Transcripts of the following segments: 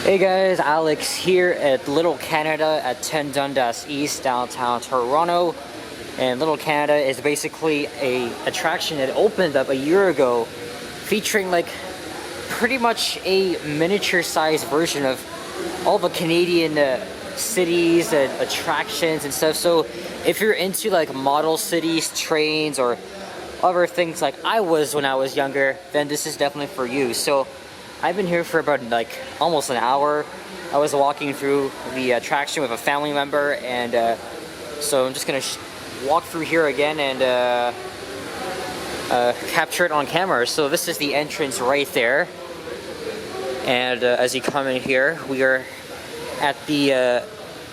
Hey guys, Alex here at Little Canada at 10 Dundas East, downtown Toronto. And Little Canada is basically a attraction that opened up a year ago, featuring like pretty much a miniature-sized version of all the Canadian cities and attractions and stuff. So if you're into like model cities, trains, or other things like I was when I was younger, then this is definitely for you. So I've been here for about like almost an hour. I was walking through the attraction with a family member, and so I'm just gonna walk through here again and capture it on camera. So this is the entrance right there, and as you come in here, we are at the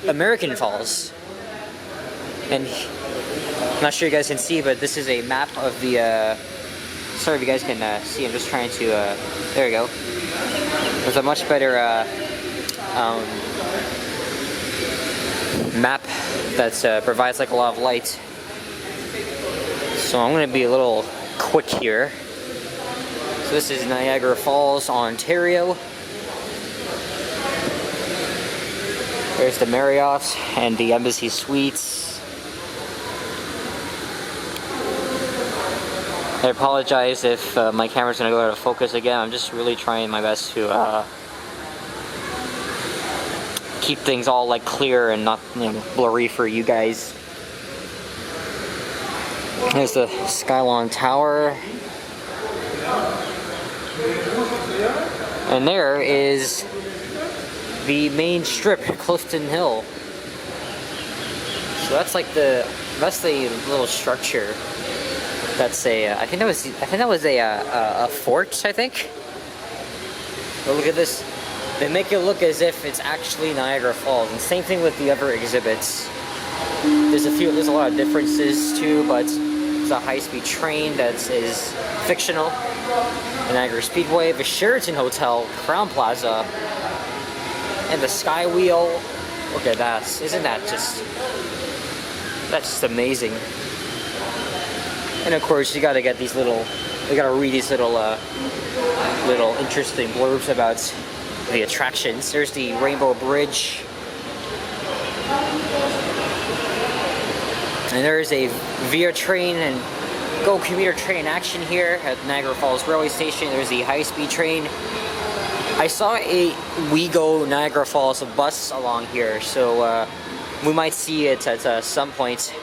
American Falls. And I'm not sure you guys can see, but this is a map of the sorry if you guys can see, I'm just trying to there we go. There's a much better map that provides like a lot of light. So I'm gonna be a little quick here. So this is Niagara Falls, Ontario. There's the Marriott and the Embassy Suites. I apologize if my camera's gonna go out of focus again. I'm just really trying my best to keep things all like clear and not, you know, blurry for you guys. There's the Skylon Tower. And there is the main strip, Clifton Hill. So that's like the little structure. That's a I think that was a fort, I think. But look at this. They make it look as if it's actually Niagara Falls. And same thing with the other exhibits. There's a lot of differences too, but it's a high-speed train that is fictional. The Niagara Speedway, the Sheraton Hotel, Crowne Plaza, and the Sky Wheel. Look at that. Isn't that just... that's just amazing. And of course, you gotta get these little... you gotta read these little interesting blurbs about the attractions. There's the Rainbow Bridge. And there's a Via train and Go commuter train in action here at Niagara Falls Railway Station. There's the high-speed train. I saw a WeGo Niagara Falls bus along here, so we might see it at some point.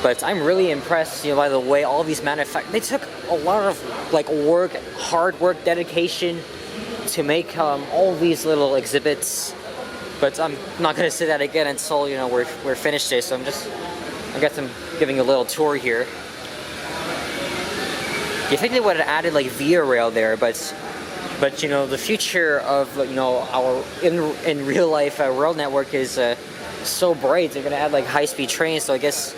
But I'm really impressed, you know, by the way all these they took a lot of like work, hard work, dedication to make all these little exhibits. But I'm not gonna say that again until, you know, we're finished this. So I guess I'm giving a little tour here. You think they would have added like Via Rail there, but you know, the future of, you know, our in real life rail network is so bright. They're gonna add like high-speed trains, so I guess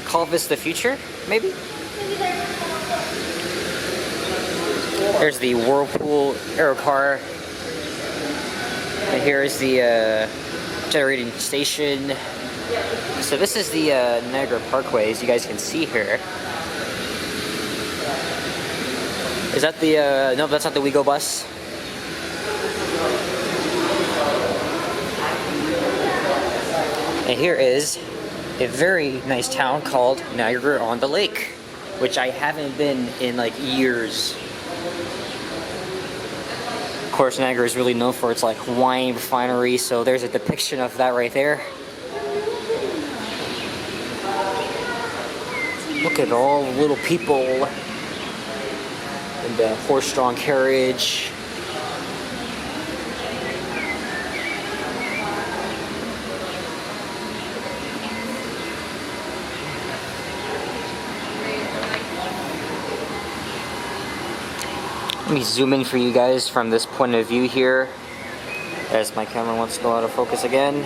call this the future, maybe? There's the Whirlpool Aerocar. And here's the generating station. So this is the Niagara Parkway, as you guys can see here. Is that the, no, that's not the WeGo bus. And here is a very nice town called Niagara-on-the-Lake, which I haven't been in like years. Of course, Niagara is really known for its like wine refinery, so there's a depiction of that right there. Look at all the little people and the horse-drawn carriage. Let me zoom in for you guys from this point of view here, as my camera wants to go out of focus again.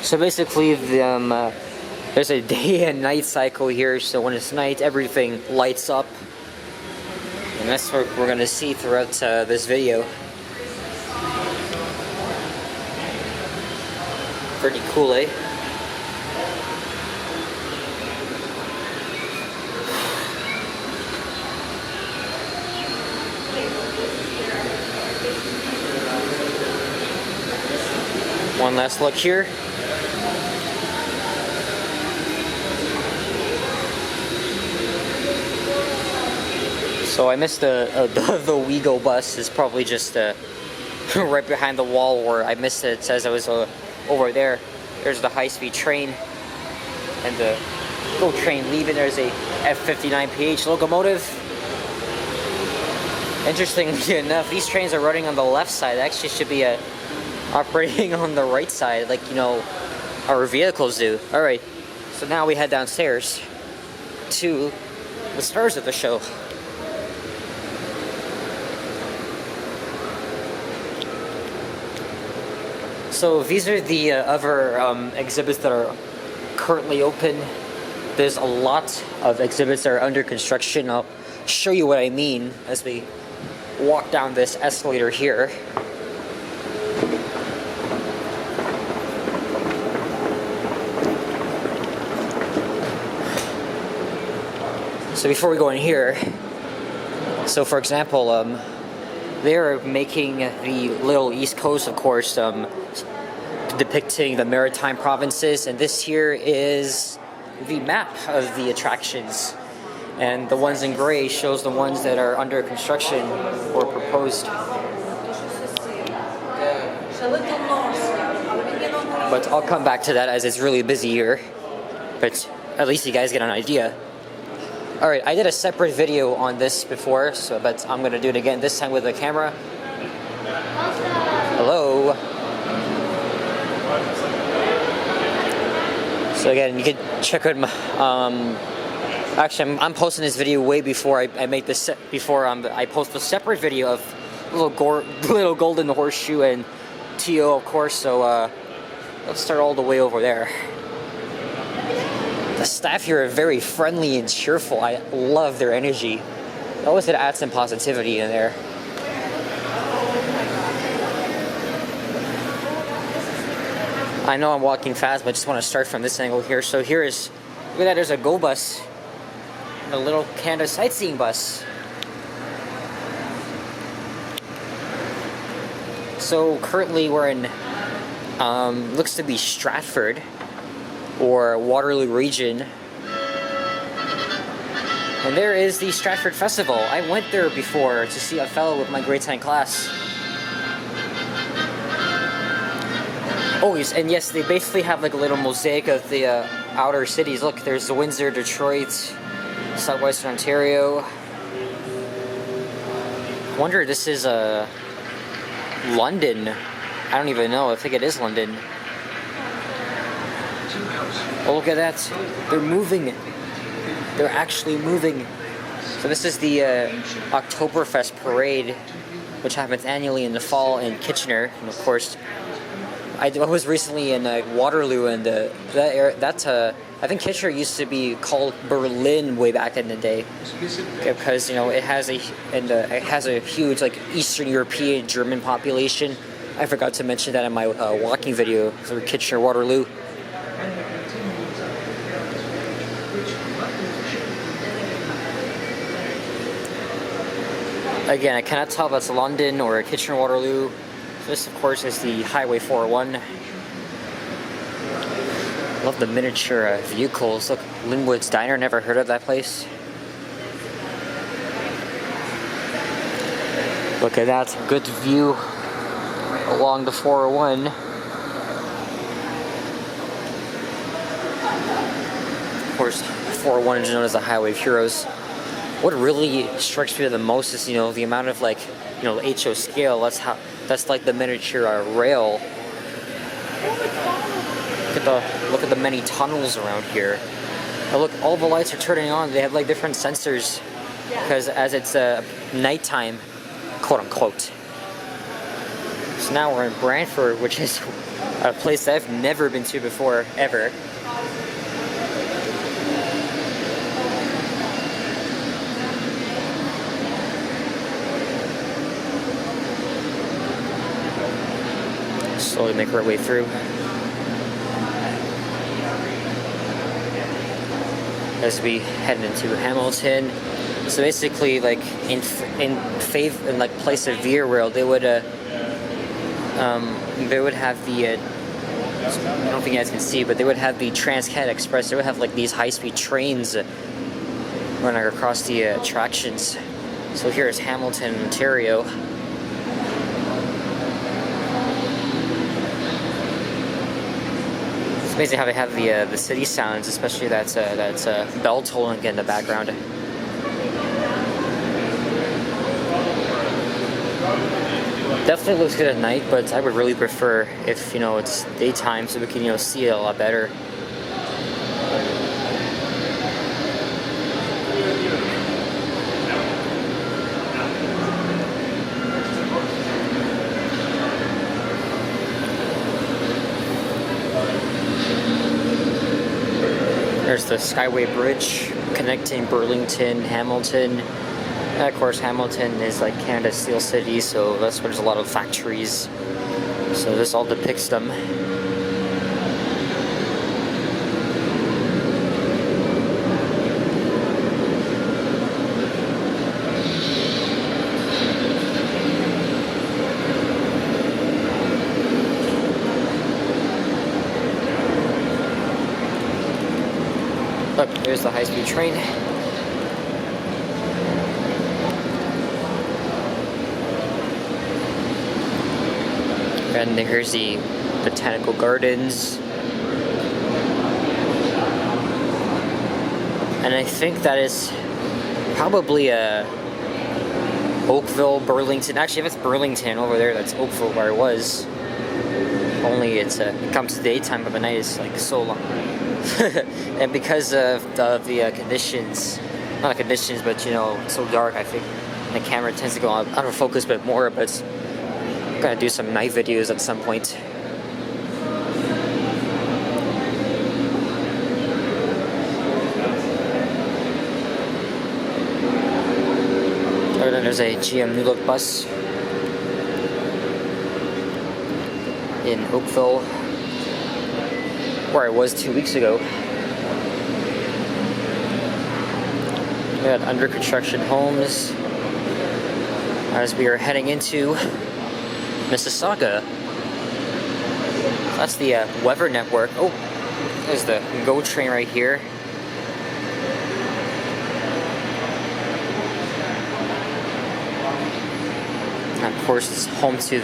So basically, there's a day and night cycle here. So when it's night, everything lights up, And that's what we're gonna see throughout this video. Pretty cool, eh? One last look here. So I missed the Ouigo bus. Is probably just right behind the wall where I missed it. It says I was over there. There's the high-speed train and the GO train leaving. There's a F59PH locomotive. Interestingly enough, these trains are running on the left side. They actually should be operating on the right side, like, you know, our vehicles do. Alright, so now we head downstairs to the stars of the show. So these are the other exhibits that are currently open. There's a lot of exhibits that are under construction. I'll show you what I mean as we walk down this escalator here. So before we go in here, so for example, they're making the Little East Coast, of course, depicting the maritime provinces, and this here is the map of the attractions. And the ones in gray shows the ones that are under construction or proposed. But I'll come back to that as it's really busy here. But at least you guys get an idea. Alright, I did a separate video on this before, but I'm going to do it again, this time with a camera. Hello. So again, you can check out my... actually, I'm posting this video way before I make this... Before I post a separate video of Little Golden Horseshoe and T.O., of course, so let's start all the way over there. The staff here are very friendly and cheerful. I love their energy. I always had to add some positivity in there. I know I'm walking fast, but I just want to start from this angle here. So here is, look at that, there's a GO bus. And a Little Canada sightseeing bus. So currently we're in, looks to be Stratford, or Waterloo region. And there is the Stratford Festival. I went there before to see a fellow with my grade 10 class. Oh, yes, and yes, they basically have like a little mosaic of the outer cities. Look, there's the Windsor, Detroit, Southwestern Ontario. I wonder if this is London. I don't even know. I think it is London. Oh, look at that. They're moving. They're actually moving. So this is the Oktoberfest parade, which happens annually in the fall in Kitchener. And of course, I was recently in Waterloo, and I think Kitchener used to be called Berlin way back in the day, because, you know, it has a huge, like, Eastern European German population. I forgot to mention that in my walking video through Kitchener, Waterloo. Again, I cannot tell if that's London or Kitchener-Waterloo. This, of course, is the Highway 401. Love the miniature vehicles. Look, Linwood's Diner, never heard of that place. Look at that, good view along the 401. Of course, 401 is known as the Highway of Heroes. What really strikes me the most is, you know, the amount of, like, you know, HO scale. That's like the miniature rail. Look at the many tunnels around here. Now look, all the lights are turning on. They have like different sensors because as it's nighttime, quote unquote. So now we're in Brantford, which is a place that I've never been to before, ever. slowly make our way through. As we head into Hamilton. So basically, like in like place of Via Rail, they would have the I don't think you guys can see, but they would have the Trans-Canada Express. They would have like these high-speed trains running across the attractions. So here is Hamilton, Ontario. It's amazing how they have the city sounds, especially that's bell tolling in the background. Definitely looks good at night, but I would really prefer if, you know, it's daytime so we can, you know, see it a lot better. There's the Skyway Bridge connecting Burlington, Hamilton. And of course, Hamilton is like Canada's steel city, so that's where there's a lot of factories. So this all depicts them. Look, there's the high-speed train. And here's the Botanical Gardens. And I think that is probably Oakville, Burlington. Actually, if it's Burlington over there, that's Oakville where I was. Only it comes to daytime, but the night is like so long. And because of the conditions, not the conditions, but you know, it's so dark, I think the camera tends to go out of focus a bit more, but I'm gonna do some night videos at some point. And then there's a GM New Look bus in Oakville, where I was 2 weeks ago. We had under construction homes as we are heading into Mississauga. That's the Weather Network. Oh, there's the GO train right here. And of course, it's home to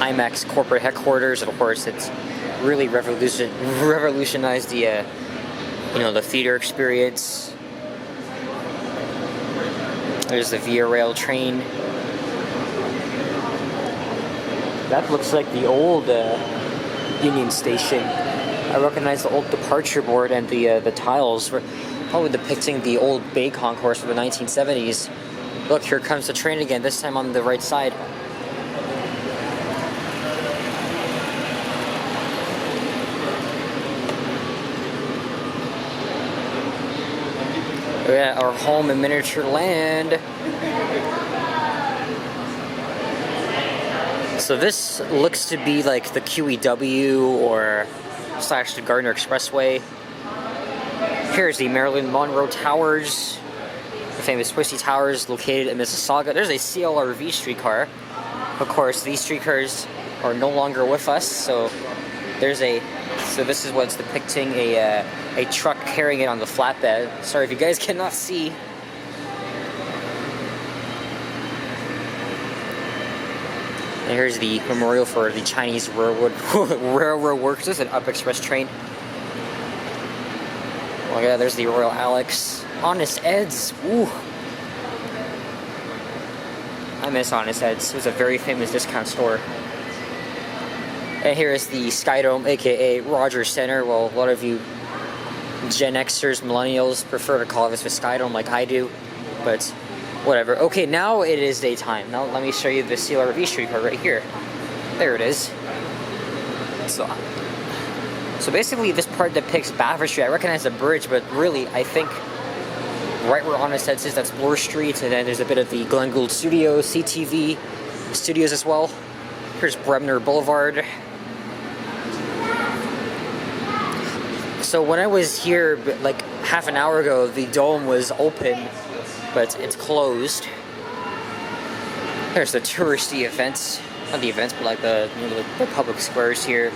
IMAX corporate headquarters. Of course, it's really revolutionized the you know, the theater experience. There's the Via Rail train. That looks like the old Union Station. I recognize the old departure board and the tiles were probably depicting the old Bay Concourse from the 1970s. Look, here comes the train again, this time on the right side. Yeah, our home in miniature land. So this looks to be like the QEW or / the Gardiner Expressway. Here's the Marilyn Monroe Towers, the famous Twisty Towers located in Mississauga. There's a CLRV streetcar. Of course, these streetcars are no longer with us, so this is what's depicting a truck carrying it on the flatbed. Sorry if you guys cannot see. And here's the memorial for the Chinese railroad workers. This is an Up Express train. Oh yeah, there's the Royal Alex. Honest Ed's. Ooh. I miss Honest Ed's. It was a very famous discount store. And here is the Skydome, aka Rogers Center. Well, a lot of you Gen Xers, millennials prefer to call this the Skydome like I do, but whatever. Okay, now it is daytime. Now let me show you the CLRV streetcar right here. There it is. So basically this part depicts Bathurst Street. I recognize the bridge, but really I think right where Honest Ed's is, that's Bloor Street, and then there's a bit of the Glenn Gould Studios, CTV Studios as well. Here's Bremner Boulevard. So when I was here like half an hour ago, the dome was open, but it's closed. There's the touristy events, not the events, but like the public squares here.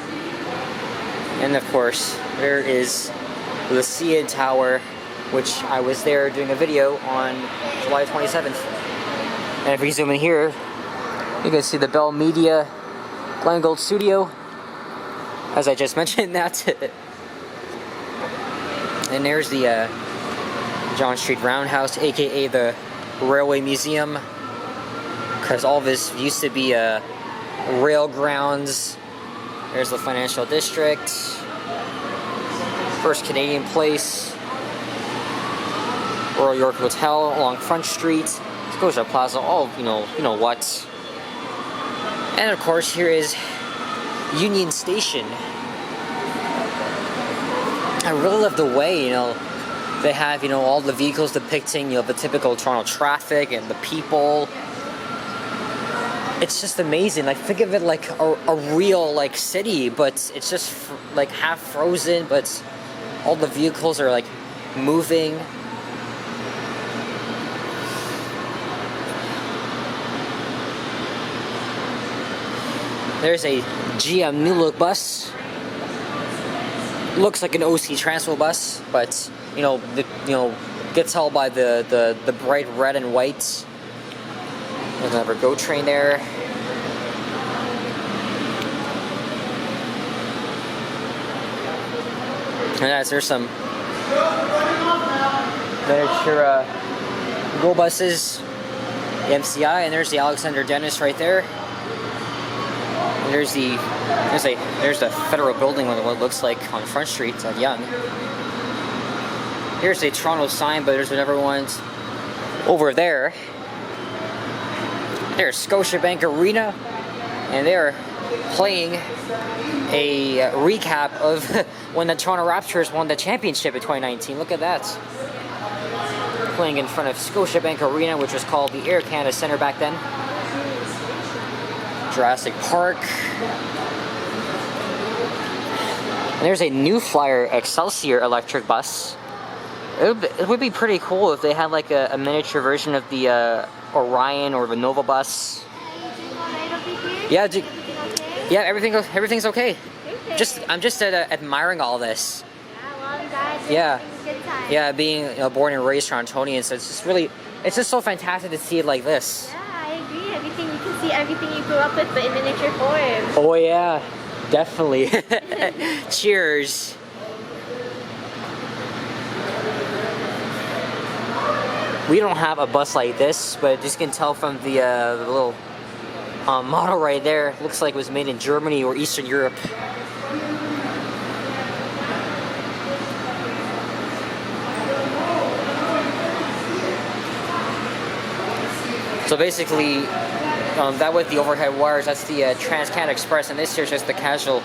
And of course, there is the CN Tower, which I was there doing a video on July 27th. And if we zoom in here, you can see the Bell Media Glenn Gould Studio, as I just mentioned that. And there's the John Street Roundhouse, aka the Railway Museum, because all this used to be rail grounds. There's the Financial District, First Canadian Place, Royal York Hotel along Front Street, Scotia Plaza, all you know what. And of course, here is Union Station. I really love the way, they have, all the vehicles depicting, the typical Toronto traffic and the people. It's just amazing. Like, think of it like a real, like, city, but it's just, like, half frozen, but all the vehicles are, like, moving. There's a GM New Look bus. Looks like an OC Transworld bus, but gets held by the bright red and white. There's another GO train there. And there's some miniature GO buses, the MCI, and there's the Alexander Dennis right there. And there's the Federal Building, what it looks like on Front Street at Yonge. Here's a Toronto sign, but there's another one over there. There's Scotiabank Arena, and they're playing a recap of when the Toronto Raptors won the championship in 2019. Look at that. Playing in front of Scotiabank Arena, which was called the Air Canada Centre back then. Jurassic Park. And there's a New Flyer Excelsior electric bus. It would be pretty cool if they had like a miniature version of the Orion or the Nova bus. Yeah, yeah, everything's okay. I'm just admiring all this. Yeah, being born and raised Torontonian, so it's just so fantastic to see it like this. Yeah, I agree. Everything you can see, everything you grew up with, but in miniature form. Oh yeah, definitely. Cheers. We don't have a bus like this, but just can tell from the little model right there. Looks like it was made in Germany or Eastern Europe. So basically, that with the overhead wires, that's the Trans-Canada Express, and this here's just the casual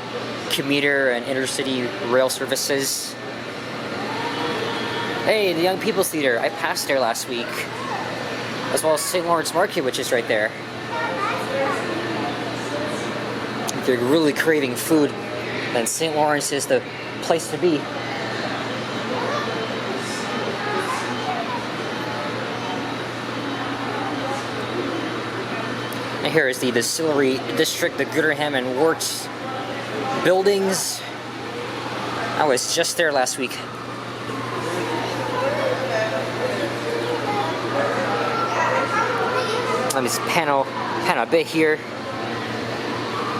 commuter and intercity rail services. Hey, the Young People's Theatre. I passed there last week. As well as St. Lawrence Market, which is right there. If you're really craving food, then St. Lawrence is the place to be. And here is the Distillery District, the Gooderham and Worts buildings. I was just there last week. Let me just pan a bit here.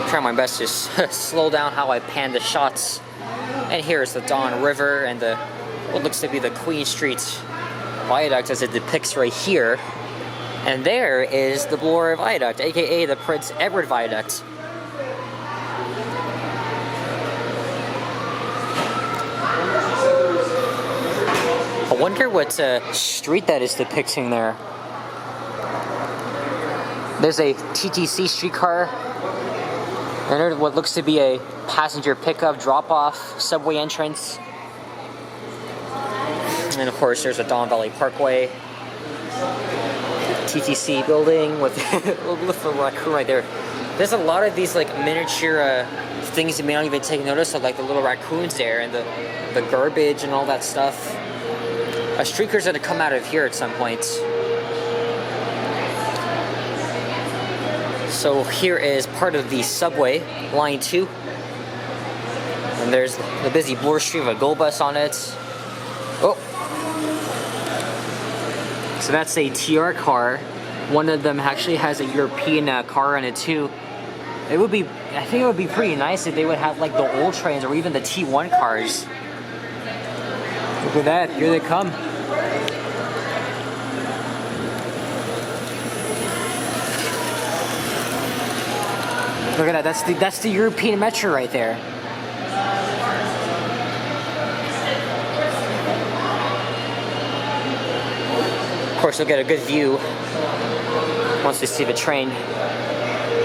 Try my best to slow down how I pan the shots. And here is the Don River and what looks to be the Queen Street Viaduct as it depicts right here. And there is the Bloor Viaduct, aka the Prince Edward Viaduct. I wonder what street that is depicting there. There's a TTC streetcar, and there's what looks to be a passenger pickup drop-off subway entrance. And of course, there's a Don Valley Parkway, TTC building with the raccoon right there There's a lot of these like miniature things you may not even take notice of, like the little raccoons there and the garbage and all that stuff. A streaker's gonna come out of here at some point. So here is part of the subway, line 2. And there's the busy Bloor Street with a GO bus on it. Oh! So that's a TR car. One of them actually has a European car on it too. I think it would be pretty nice if they would have like the old trains or even the T1 cars. Look at that, here they come. Look at that, that's the European Metro right there. Of course, we'll get a good view once we see the train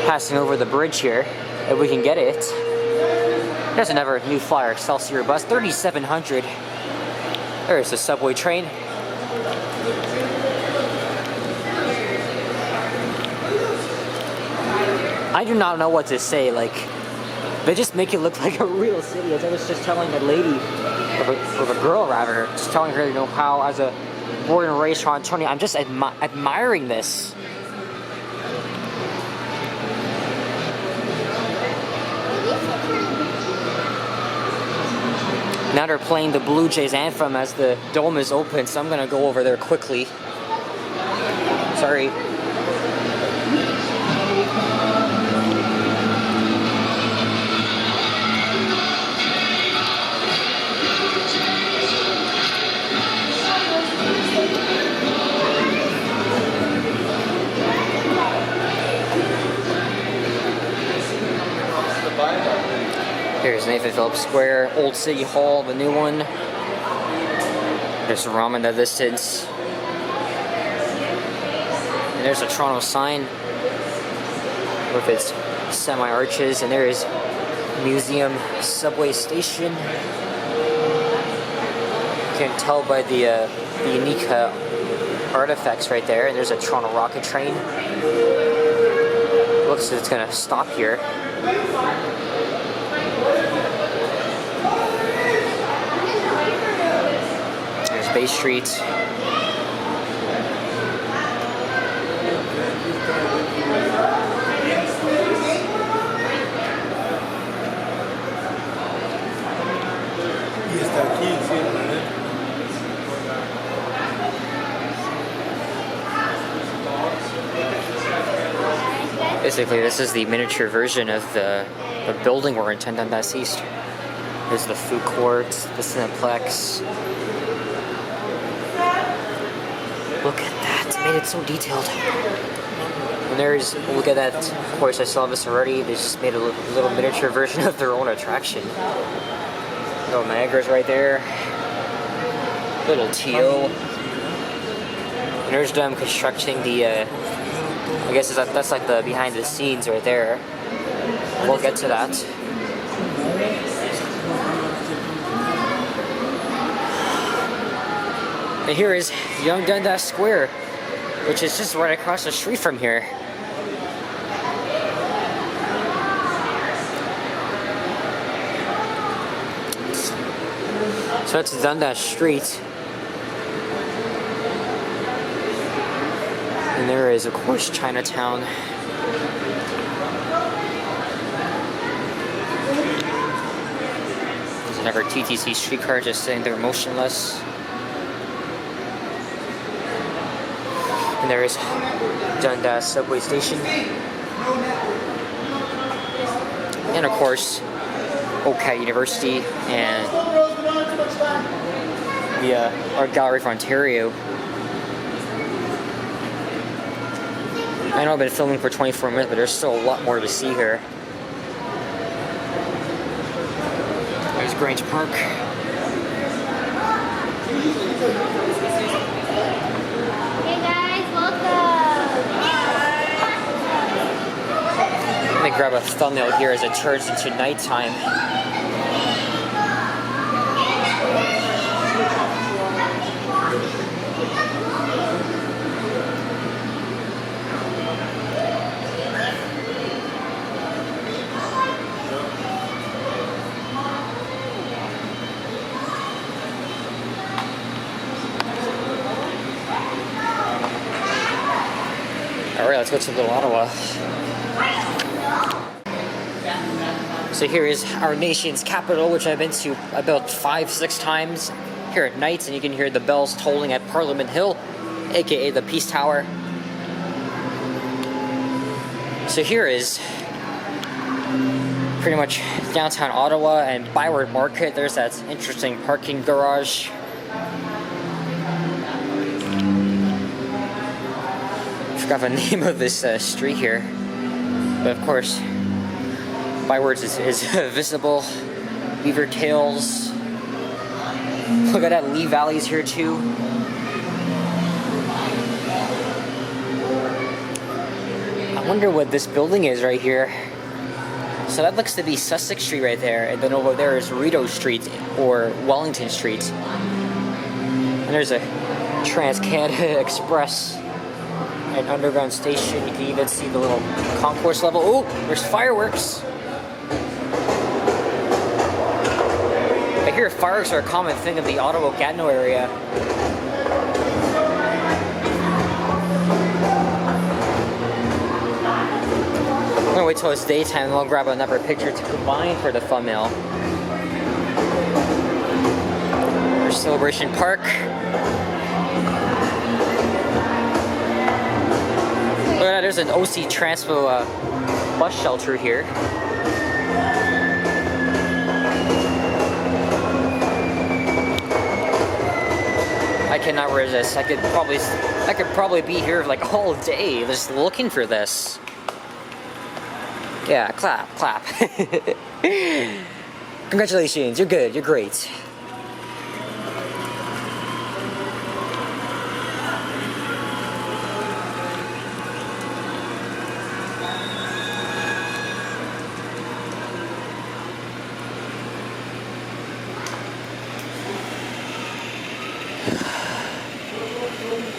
passing over the bridge here, if we can get it. There's another New Flyer Excelsior bus, 3700. There's the subway train. I do not know what to say, like, they just make it look like a real city. As I was just telling a lady, or a girl rather, just telling her, you know, how as a born and raised Torontonian, I'm just admiring this. Now they're playing the Blue Jays anthem as the dome is open, so I'm gonna go over there quickly. Sorry. Here's Nathan Phillips Square, Old City Hall, the new one. There's the ROM in the distance. And there's a Toronto sign with its semi-arches, and there is Museum Subway Station. You can tell by the unique artifacts right there. And there's a Toronto rocket train. Looks like it's gonna stop here. There's Bay Street. Basically, this is the miniature version of the building we're in, 10 Dundas East. There's the food court, the Cineplex. Look at that, it made it so detailed. And there's, look at that, of course I saw this already, they just made a little miniature version of their own attraction. Little Niagara's right there. Little TO. And there's them constructing the, I guess that's like the behind the scenes right there. We'll get to that. And here is Yonge Dundas Square, which is just right across the street from here. So that's Dundas Street. And there is, of course, Chinatown. There's another TTC streetcar just sitting there motionless. And there is Dundas subway station. And of course, OCAD University and the Art Gallery for Ontario. I know I've been filming for 24 minutes, but there's still a lot more to see here. There's Grange Park. Hey guys, welcome! Let me grab a thumbnail here as it turns into nighttime. Alright, let's go to Little Ottawa. So here is our nation's capital, which I've been to about 5-6 times here at night, and you can hear the bells tolling at Parliament Hill, aka the Peace Tower. So here is pretty much downtown Ottawa and Byward Market. There's that interesting parking garage. I forgot the name of this street here, but of course Bywards is visible. Beaver Tails. Look at that, Lee Valley's here too. I wonder what this building is right here. So that looks to be Sussex Street right there, and then over there is Rideau Street or Wellington Street. And there's a Trans-Canada Express and underground station. You can even see the little concourse level. Oh, there's fireworks. I hear fireworks are a common thing in the Ottawa-Gatineau area. I'm gonna wait till it's daytime and I'll grab another picture to combine for the thumbnail. There's Celebration Park. Look at that, there's an OC Transpo bus shelter here. I cannot resist. I could probably be here like all day just looking for this. Yeah, clap, clap. Congratulations, you're good, you're great.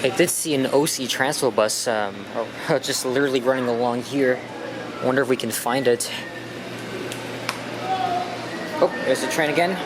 I did see an OC Transpo bus just literally running along here. I wonder if we can find it. Oh, there's the train again.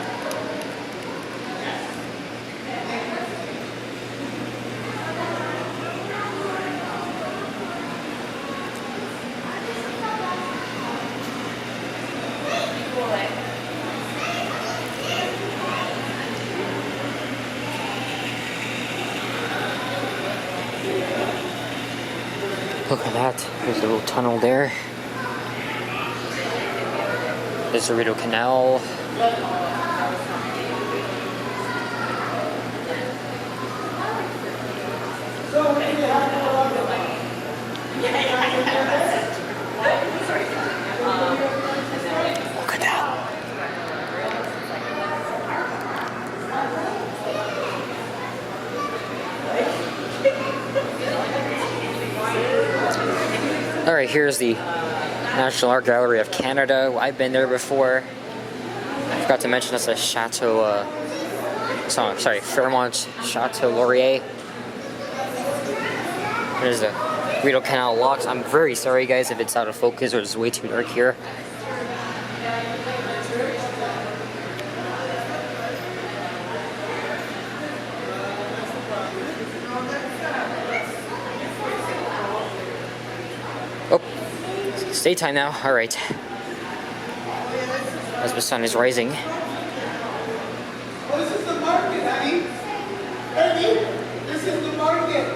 Look at that. There's a little tunnel there. There's the Rideau Canal. Look at that. Alright, here's the National Art Gallery of Canada. I've been there before. I forgot to mention it's a Chateau, Fairmont Chateau Laurier. There's the Rideau Canal locks. I'm very sorry guys if it's out of focus or it's way too dark here. Oh, it's daytime now. All right. As the sun is rising. Well, this is the market, honey. Honey, this is the market.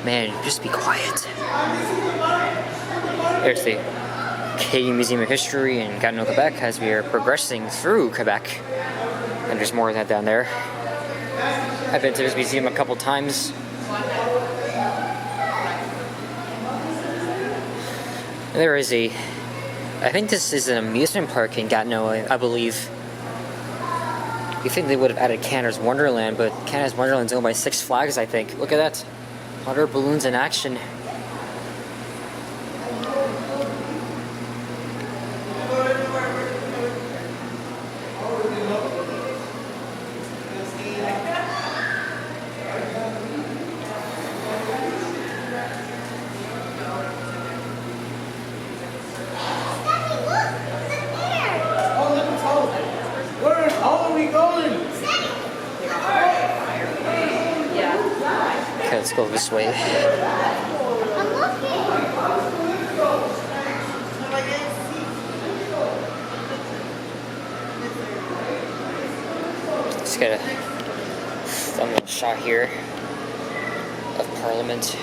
Man, just be quiet. This is the market. There's the Canadian Museum of History in Gatineau, Quebec, as we are progressing through Quebec. And there's more of that down there. I've been to this museum a couple times. There is I think this is an amusement park in Gatineau, I believe. You think they would have added Canada's Wonderland, but Canada's Wonderland is owned by Six Flags, I think. Look at that. Water balloons in action. Yeah. Okay, let's go this way. Let's get a thumbnail shot here of Parliament.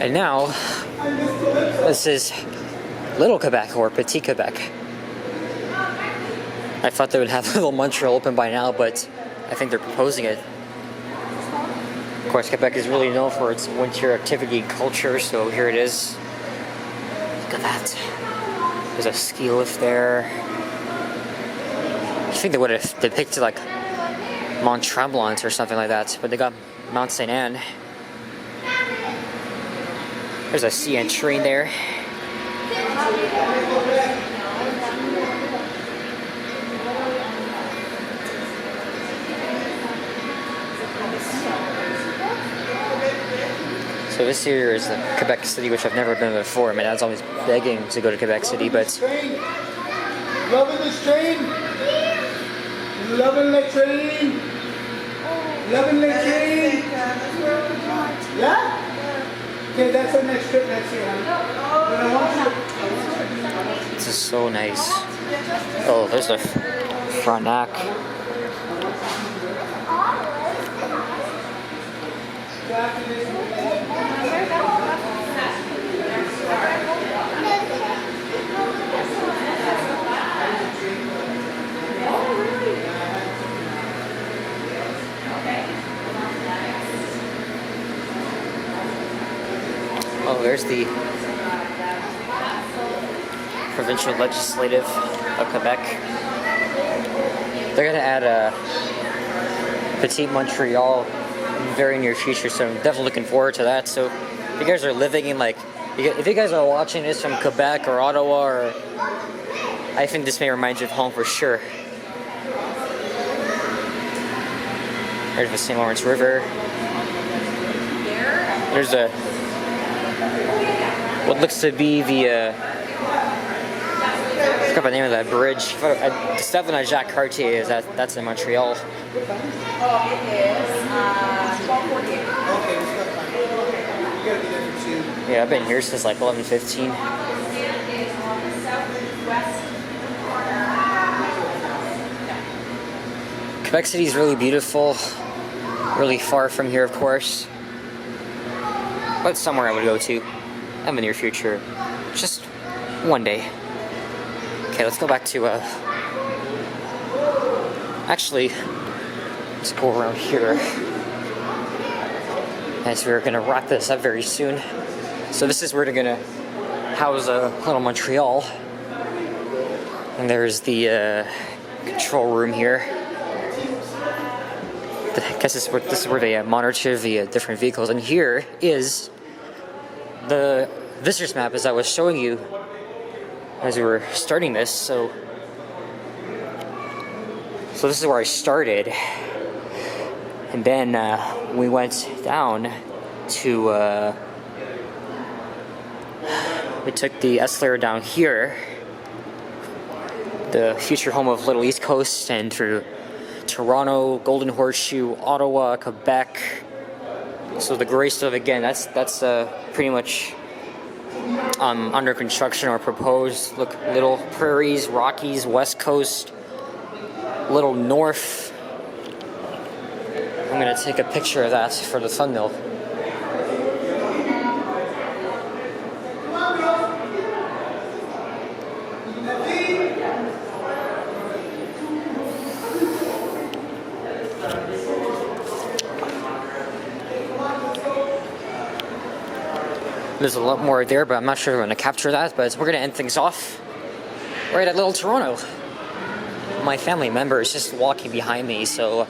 And now, this is Little Quebec or Petit Quebec. I thought they would have Little Montreal open by now, but I think they're proposing it. Of course, Quebec is really known for its winter activity and culture, so here it is. Look at that. There's a ski lift there. I think they would have depicted like Mont Tremblant or something like that, but they got Mount St. Anne. There's a CN train there. So this here is Quebec City, which I've never been before. My dad's always begging to go to Quebec City, but... Loving this train? Loving the train? Loving the train? Yeah? Okay, that's our next trip next year, huh? But I want you. This is so nice. Oh, there's the Frontenac. Oh, there's the provincial legislative of Quebec. They're gonna add a Petit Montreal in the very near future, so I'm definitely looking forward to that. So if you guys are living in if you guys are watching this from Quebec or Ottawa, or I think this may remind you of home for sure. There's the St. Lawrence River. There's what looks to be the I forgot the name of that bridge. It's definitely not Jacques Cartier. That's in Montreal. Oh, it is 12:48. Okay, that's fine. You gotta be there for 2. Yeah, I've been here since like 11:15. Quebec City is really beautiful. Really far from here, of course. But somewhere I would go to in the near future. Just one day. Okay, let's go back to actually, let's go around here, as we're gonna wrap this up very soon. So this is where they're gonna house Little Montreal, and there's the control room here. I guess this is where they monitor the different vehicles, and here is the visitor's map as I was showing you as we were starting this. So this is where I started, and then we went down to we took the escalator down here, the future home of Little East Coast, and through Toronto, Golden Horseshoe, Ottawa, Quebec. So the gray stuff again, that's pretty much under construction or proposed. Look, Little Prairies, Rockies, West Coast, Little North. I'm gonna take a picture of that for the thumbnail. There's a lot more there, but I'm not sure we're going to capture that. But we're going to end things off right at Little Toronto. My family member is just walking behind me, so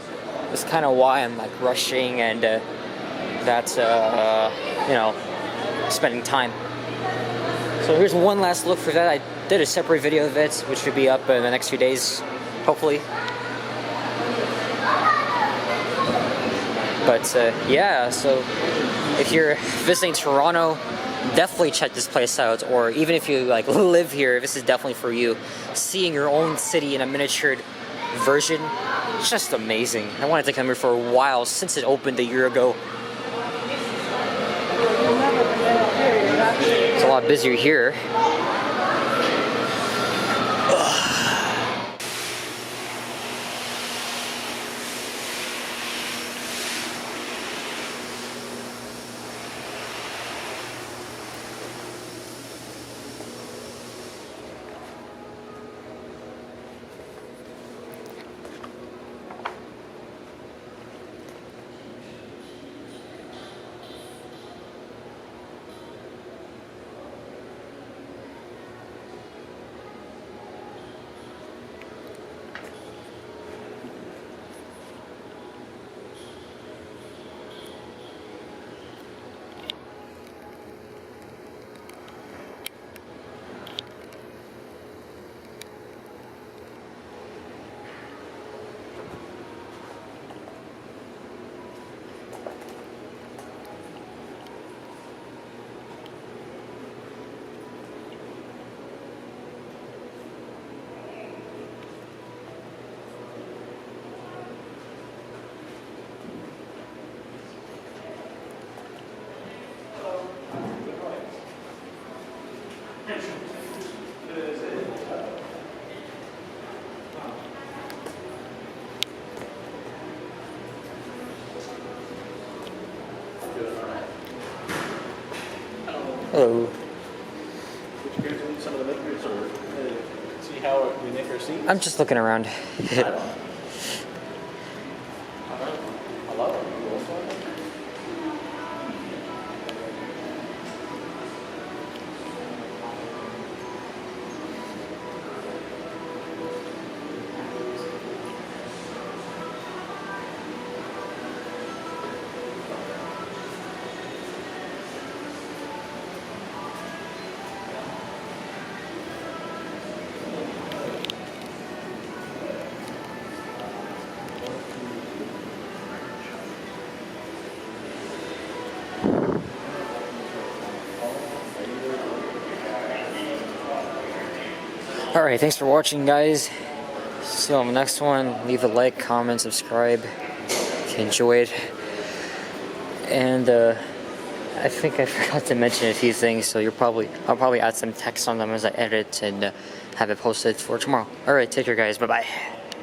that's kind of why I'm like rushing and that's spending time. So here's one last look for that. did a separate video of it, which should be up in the next few days, hopefully. But yeah, so if you're visiting Toronto, definitely check this place out. Or even if you like live here, this is definitely for you. Seeing your own city in a miniatured version, just amazing. I wanted to come here for a while since it opened a year ago. It's a lot busier here. Hello. Would you guys need some of the makers or see how we make our seats? I'm just looking around. Hello. Alright, thanks for watching, guys. See you on the next one. Leave a like, comment, subscribe if you enjoyed. And I think I forgot to mention a few things, so I'll probably add some text on them as I edit and have it posted for tomorrow. Alright, take care, guys. Bye-bye.